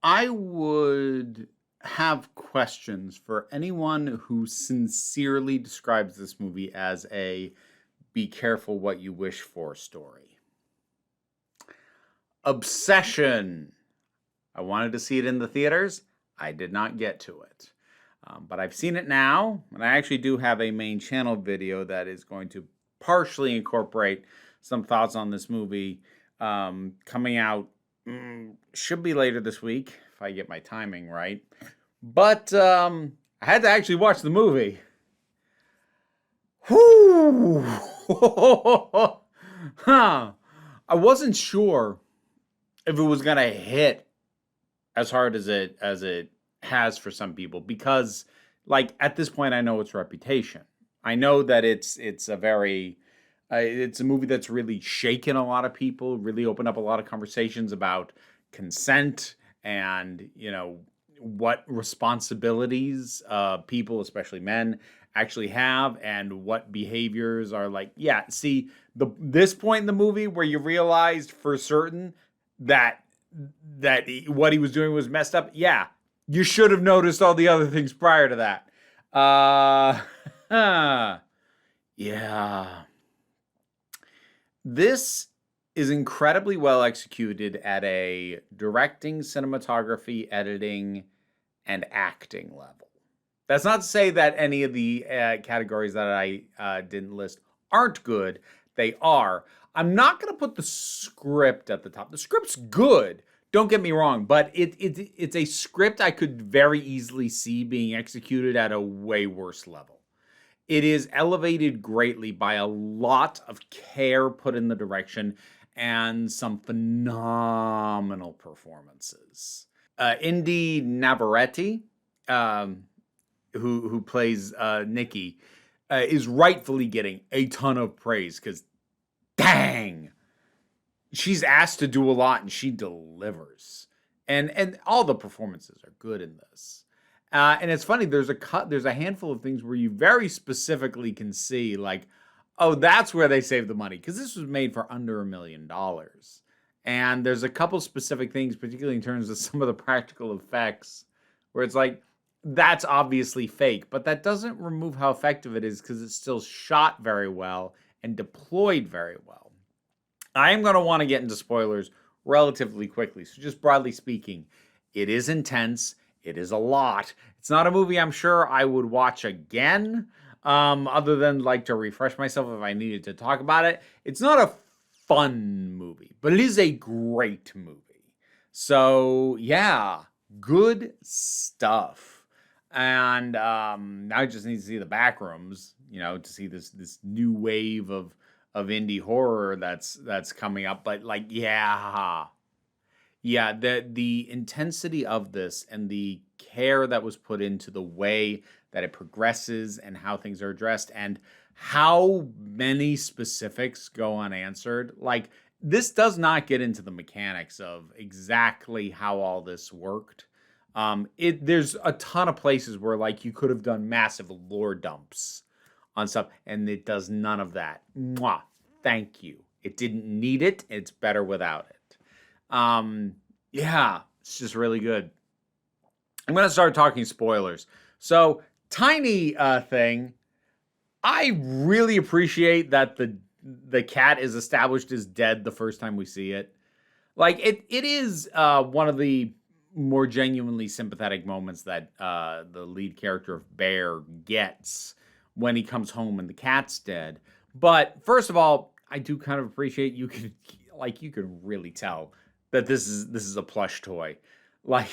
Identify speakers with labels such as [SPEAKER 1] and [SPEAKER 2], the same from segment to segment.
[SPEAKER 1] I would have questions for anyone who sincerely describes this movie as a be careful what you wish for story. Obsession. I wanted to see it in the theaters. I did not get to it. But I've seen it now, and I actually do have a main channel video that is going to partially incorporate some thoughts on this movie coming out. Should be later this week if I get my timing right. But I had to actually watch the movie. Whoo! Huh. I wasn't sure if it was gonna hit as hard as it has for some people because, like, at this point I know its reputation. I know that it's a very it's a movie that's really shaken a lot of people, really opened up a lot of conversations about consent and what responsibilities people, especially men, actually have and what behaviors are like. Yeah, see this point in the movie where you realized for certain that what he was doing was messed up. Yeah, you should have noticed all the other things prior to that. Yeah. This is incredibly well executed at a directing, cinematography, editing, and acting level. That's not to say that any of the categories that I didn't list aren't good. They are. I'm not going to put the script at the top. The script's good. Don't get me wrong, but it's a script I could very easily see being executed at a way worse level. It is elevated greatly by a lot of care put in the direction and some phenomenal performances. Indy Navarrete, who plays Nikki, is rightfully getting a ton of praise because, dang, she's asked to do a lot and she delivers. And all the performances are good in this. And it's funny. There's a handful of things where you very specifically can see, like, oh, that's where they saved the money because this was made for under $1 million. And there's a couple specific things, particularly in terms of some of the practical effects, where it's like that's obviously fake, but that doesn't remove how effective it is because it's still shot very well and deployed very well. I am going to want to get into spoilers relatively quickly. So, just broadly speaking, it is intense. It is a lot. It's not a movie I'm sure I would watch again, other than like to refresh myself if I needed to talk about it. It's not a fun movie, but it is a great movie. So yeah, good stuff. And now I just need to see the back rooms, to see this new wave of indie horror that's coming up. But like, yeah, the intensity of this and the care that was put into the way that it progresses and how things are addressed and how many specifics go unanswered. Like, this does not get into the mechanics of exactly how all this worked. There's a ton of places where like you could have done massive lore dumps on stuff, and it does none of that. Mwah. Thank you. It didn't need it. It's better without it. Yeah, it's just really good. I'm gonna start talking spoilers. So, tiny thing. I really appreciate that the cat is established as dead the first time we see it. Like it is one of the more genuinely sympathetic moments that the lead character of Bear gets when he comes home and the cat's dead. But first of all, I do kind of appreciate you can really tell that this is a plush toy. Like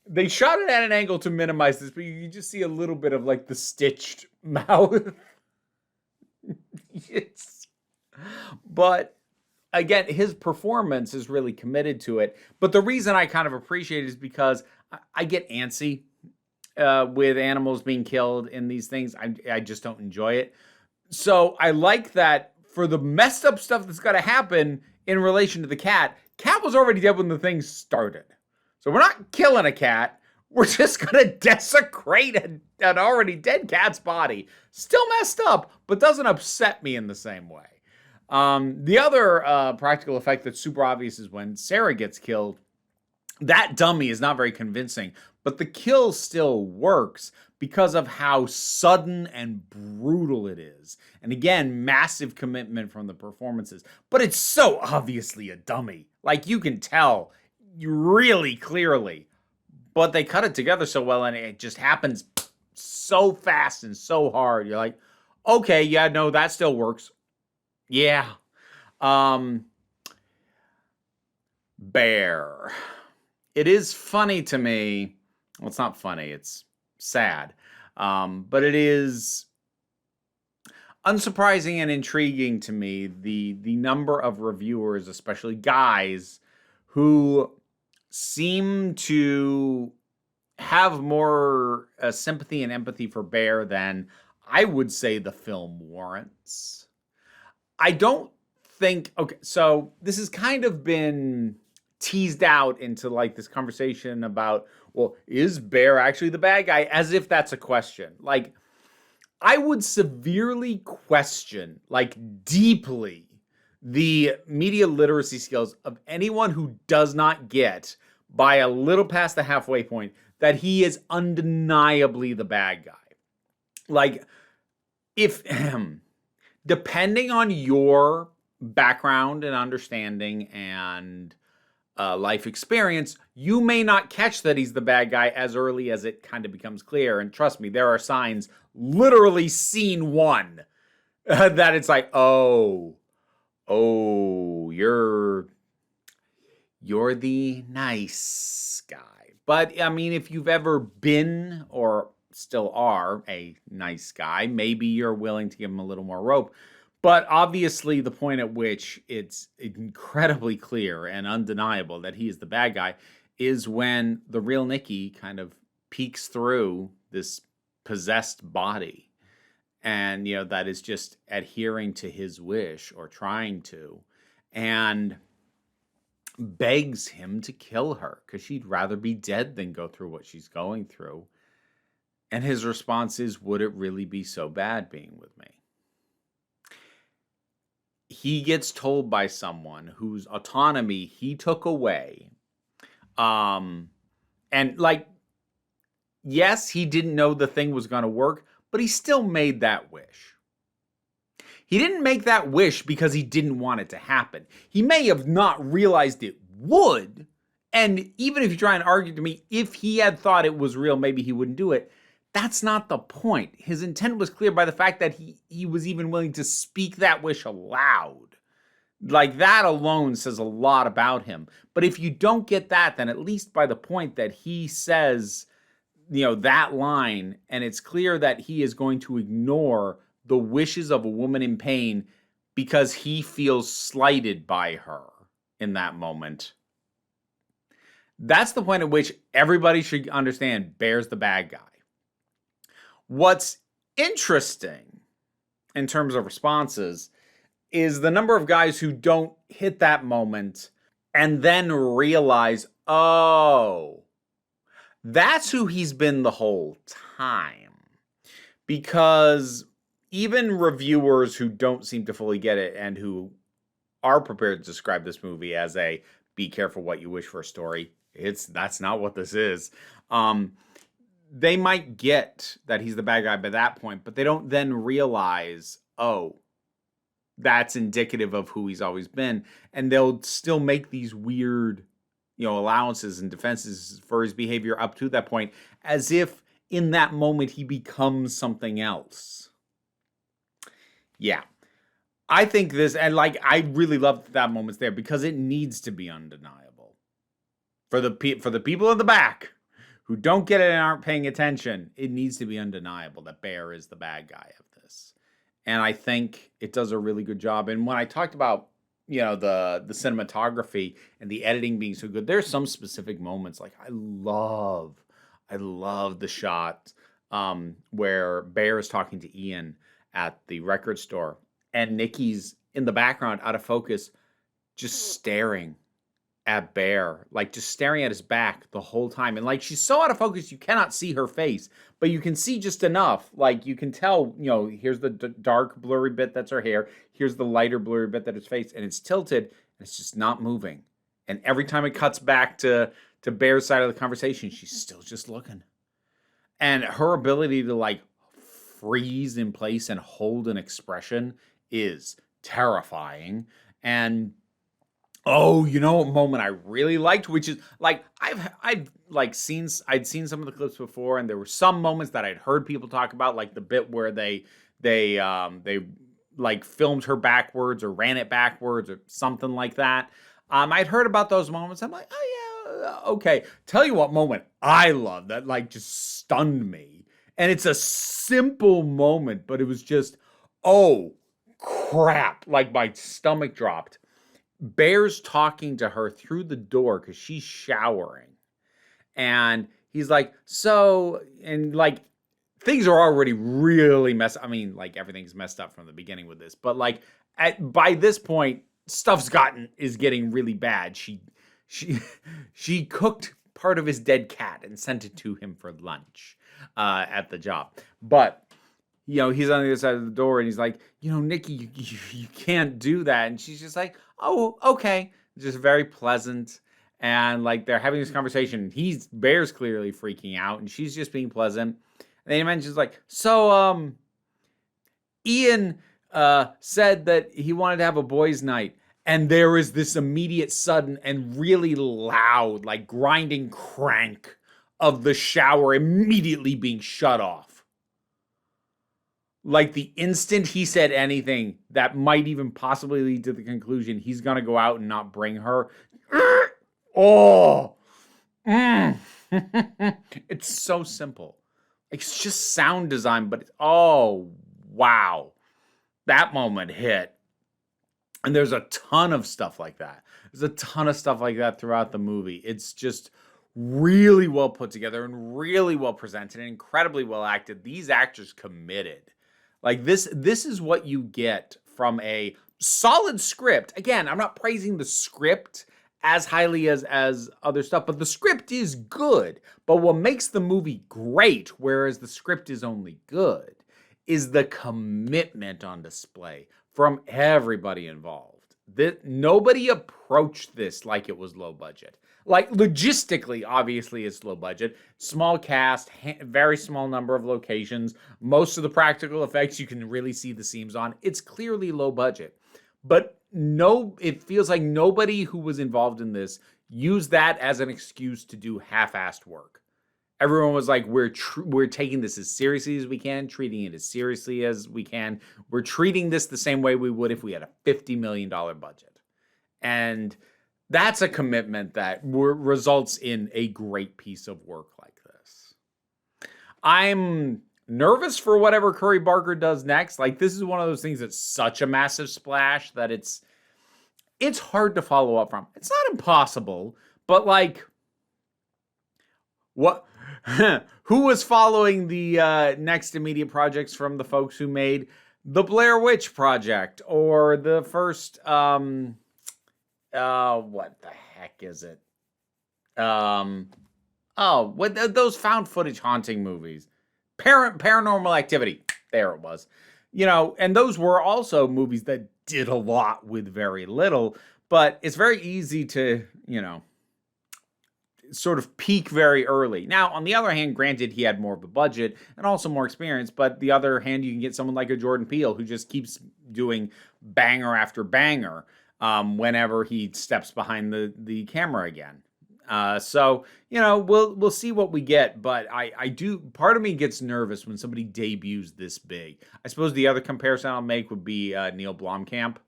[SPEAKER 1] they shot it at an angle to minimize this, but you just see a little bit of like the stitched mouth. It's, but again, his performance is really committed to it. But the reason I kind of appreciate it is because I get antsy with animals being killed in these things. I just don't enjoy it. So I like that for the messed up stuff that's got to happen in relation to the cat. Cat was already dead when the thing started. So we're not killing a cat. We're just going to desecrate an already dead cat's body. Still messed up, but doesn't upset me in the same way. The other practical effect that's super obvious is when Sarah gets killed. that dummy is not very convincing, but the kill still works because of how sudden and brutal it is. And again, massive commitment from the performances, but it's so obviously a dummy. Like, you can tell really clearly, but they cut it together so well, and it just happens so fast and so hard. You're like, okay, yeah, no, that still works. Yeah. Bear. It is funny to me. Well, it's not funny. It's sad. But it is unsurprising and intriguing to me, the number of reviewers, especially guys, who seem to have more sympathy and empathy for Bear than I would say the film warrants. I don't think, okay, so this has kind of been teased out into like this conversation about, well, is Bear actually the bad guy? As if that's a question. Like, I would severely question, like deeply, the media literacy skills of anyone who does not get, by a little past the halfway point, that he is undeniably the bad guy. Like, if, depending on your background and understanding and life experience, you may not catch that he's the bad guy as early as it kind of becomes clear. And trust me, there are signs, literally scene one, that it's like, oh, you're the nice guy. But I mean, if you've ever been or still are a nice guy, maybe you're willing to give him a little more rope. But obviously, the point at which it's incredibly clear and undeniable that he is the bad guy is when the real Nikki kind of peeks through this possessed body, and that is just adhering to his wish, or trying to, and begs him to kill her because she'd rather be dead than go through what she's going through. And his response is, would it really be so bad being with me? He gets told by someone whose autonomy he took away. And like, yes, he didn't know the thing was going to work, but he still made that wish. He didn't make that wish because he didn't want it to happen. He may have not realized it would. And even if you try and argue to me, if he had thought it was real, maybe he wouldn't do it. That's not the point. His intent was clear by the fact that he was even willing to speak that wish aloud. Like, that alone says a lot about him. But if you don't get that, then at least by the point that he says, that line, and it's clear that he is going to ignore the wishes of a woman in pain because he feels slighted by her in that moment. That's the point at which everybody should understand Bear's the bad guy. What's interesting in terms of responses is the number of guys who don't hit that moment and then realize, oh, that's who he's been the whole time. Because even reviewers who don't seem to fully get it and who are prepared to describe this movie as a be careful what you wish for story, that's not what this is. They might get that he's the bad guy by that point, but they don't then realize, oh, that's indicative of who he's always been. And they'll still make these weird, allowances and defenses for his behavior up to that point, as if in that moment he becomes something else. Yeah. I think this, and I really love that moment's there because it needs to be undeniable. For the people in the back who don't get it and aren't paying attention, it needs to be undeniable that Bear is the bad guy of this. And I think it does a really good job. And when I talked about, the cinematography and the editing being so good, there's some specific moments. Like, I love the shot where Bear is talking to Ian at the record store, and Nikki's in the background, out of focus, just staring at Bear, just staring at his back the whole time. And she's so out of focus, you cannot see her face, but you can see just enough. You can tell, here's the dark blurry bit that's her hair. Here's the lighter blurry bit that is face, and it's tilted and it's just not moving. And every time it cuts back to to Bear's side of the conversation, she's still just looking. And her ability to like freeze in place and hold an expression is terrifying. And oh, you know what moment I really liked, which is like I'd seen some of the clips before, and there were some moments that I'd heard people talk about, like the bit where they like filmed her backwards or ran it backwards or something like that. I'd heard about those moments. I'm like, oh yeah, okay. Tell you what moment I love that like just stunned me. And it's a simple moment, but it was just, oh crap. Like my stomach dropped. Bear's talking to her through the door because she's showering. And he's like, so, and like, things are already really messed up. I mean, like, everything's messed up from the beginning with this. But like, by this point, stuff's is getting really bad. She cooked part of his dead cat and sent it to him for lunch at the job. But you know, he's on the other side of the door and he's like, you know, Nikki, you can't do that. And she's just like, oh, okay. Just very pleasant. And like they're having this conversation. Bear's clearly freaking out and she's just being pleasant. And then he mentions like, so Ian said that he wanted to have a boys' night. And there is this immediate sudden and really loud, like grinding crank of the shower immediately being shut off. Like the instant he said anything that might even possibly lead to the conclusion he's going to go out and not bring her. Oh, it's so simple. It's just sound design, but oh, wow. That moment hit. And there's a ton of stuff like that. There's a ton of stuff like that throughout the movie. It's just really well put together and really well presented and incredibly well acted. These actors committed. Like this is what you get from a solid script. Again, I'm not praising the script as highly as other stuff, but the script is good. But what makes the movie great, whereas the script is only good, is the commitment on display from everybody involved. Nobody approached this like it was low budget. Like logistically, obviously it's low budget, small cast, very small number of locations. Most of the practical effects you can really see the seams on. It's clearly low budget, but it feels like nobody who was involved in this used that as an excuse to do half-assed work. Everyone was like, we're taking this as seriously as we can, treating it as seriously as we can. We're treating this the same way we would if we had a $50 million budget. And that's a commitment that results in a great piece of work like this. I'm nervous for whatever Curry Barker does next. Like, this is one of those things that's such a massive splash that it's hard to follow up from. It's not impossible, but like, what? Who was following the next immediate projects from the folks who made the Blair Witch Project or the first what the heck is it? Those found footage haunting movies. Paranormal Activity. There it was. You know, and those were also movies that did a lot with very little, but it's very easy to, you know, sort of peak very early. Now, on the other hand, granted, he had more of a budget and also more experience, but the other hand, you can get someone like a Jordan Peele who just keeps doing banger after banger whenever he steps behind the camera again. So, you know, we'll see what we get, but part of me gets nervous when somebody debuts this big. I suppose the other comparison I'll make would be Neil Blomkamp.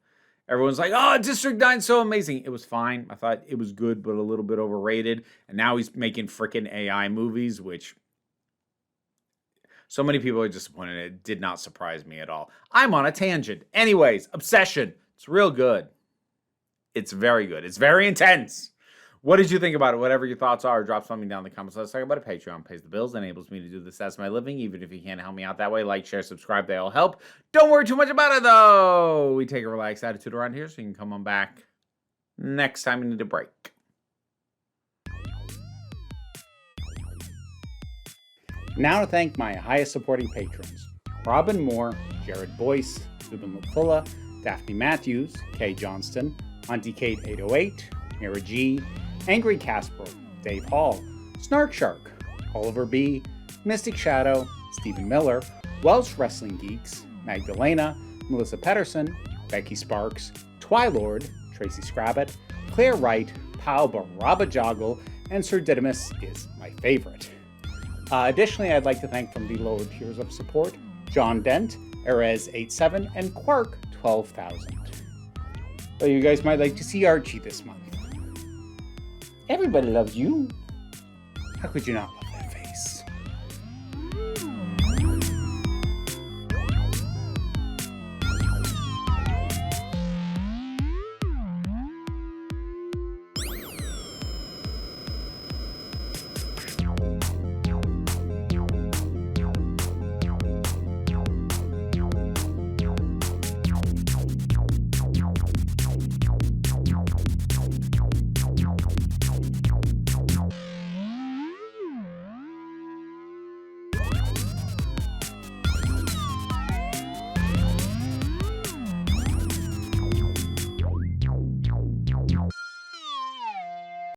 [SPEAKER 1] Everyone's like, oh, District 9's so amazing. It was fine. I thought it was good, but a little bit overrated. And now he's making frickin' AI movies, which so many people are disappointed. It did not surprise me at all. I'm on a tangent. Anyways, Obsession. It's real good. It's very good. It's very intense. What did you think about it? Whatever your thoughts are, drop something down in the comments. Let's talk about it. Patreon pays the bills, enables me to do this as my living. Even if you can't help me out that way, like, share, subscribe, they all help. Don't worry too much about it, though. We take a relaxed attitude around here, so you can come on back next time you need a break. Now to thank my highest supporting patrons: Robin Moore, Jared Boyce, Subin Lupula, Daphne Matthews, Kay Johnston, Auntie Kate 808, Mira G, Angry Casper,
[SPEAKER 2] Dave Hall, Snark Shark, Oliver B., Mystic Shadow, Stephen Miller, Welsh Wrestling Geeks, Magdalena, Melissa Pedersen, Becky Sparks, Twilord, Tracy Scrabbit, Claire Wright, Pal Baraba Joggle, and Sir Didymus is my favorite. Additionally, I'd like to thank from the lower tiers of support, John Dent, Erez87, and Quark 12,000. Well, you guys might like to see Archie this month. Everybody loves you. How could you not love